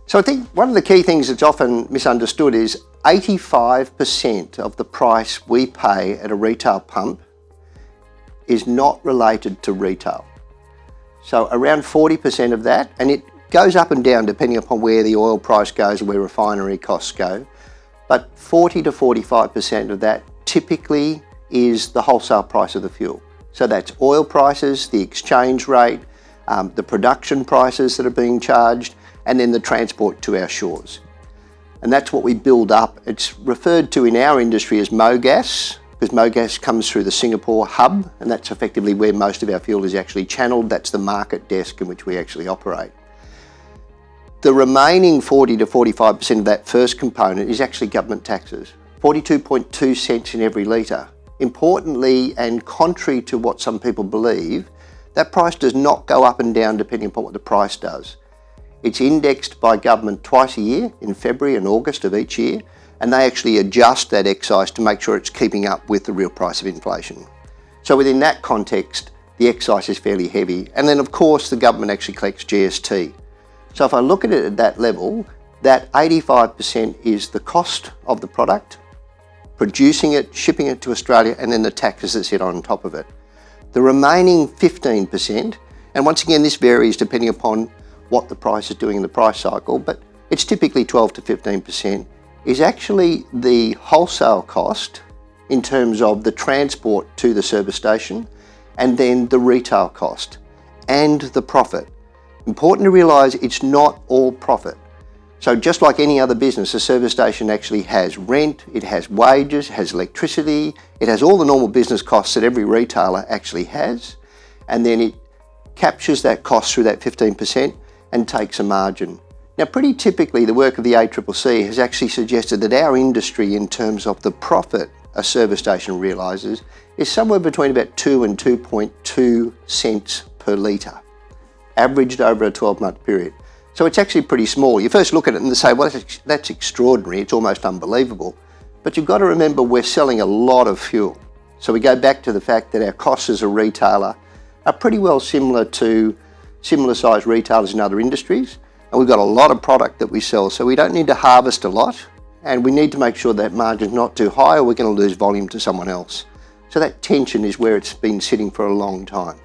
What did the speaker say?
So I think one of the key things that's often misunderstood is 85% of the price we pay at a retail pump is not related to retail. So around 40% of that, and it goes up and down depending upon where the oil price goes and where refinery costs go, but 40 to 45% of that typically is the wholesale price of the fuel. So that's oil prices, the exchange rate, the production prices that are being charged, and then the transport to our shores. And that's what we build up. It's referred to in our industry as MoGas, because MoGas comes through the Singapore hub, and that's effectively where most of our fuel is actually channeled. That's the market desk in which we actually operate. The remaining 40 to 45% of that first component is actually government taxes, 42.2 cents in every litre. Importantly, and contrary to what some people believe, that price does not go up and down depending upon what the price does. It's indexed by government twice a year, in February and August of each year, and they actually adjust that excise to make sure it's keeping up with the real price of inflation. So within that context, the excise is fairly heavy. And then of course the government actually collects GST. So if I look at it at that level, that 85% is the cost of the product, producing it, shipping it to Australia, and then the taxes that sit on top of it. The remaining 15%, and once again this varies depending upon what the price is doing in the price cycle, but it's typically 12 to 15%, is actually the wholesale cost in terms of the transport to the service station, and then the retail cost and the profit. Important to realise it's not all profit. So just like any other business, a service station actually has rent, it has wages, has electricity, it has all the normal business costs that every retailer actually has, and then it captures that cost through that 15% and takes a margin. Now, pretty typically, the work of the ACCC has actually suggested that our industry, in terms of the profit a service station realises, is somewhere between about 2 and 2.2 cents per litre, averaged over a 12-month period. So it's actually pretty small. You first look at it and say, well, that's extraordinary, it's almost unbelievable. But you've got to remember we're selling a lot of fuel. So we go back to the fact that our costs as a retailer are pretty well similar to similar sized retailers in other industries. And we've got a lot of product that we sell, so we don't need to harvest a lot, and we need to make sure that margin's not too high or we're going to lose volume to someone else. So that tension is where it's been sitting for a long time.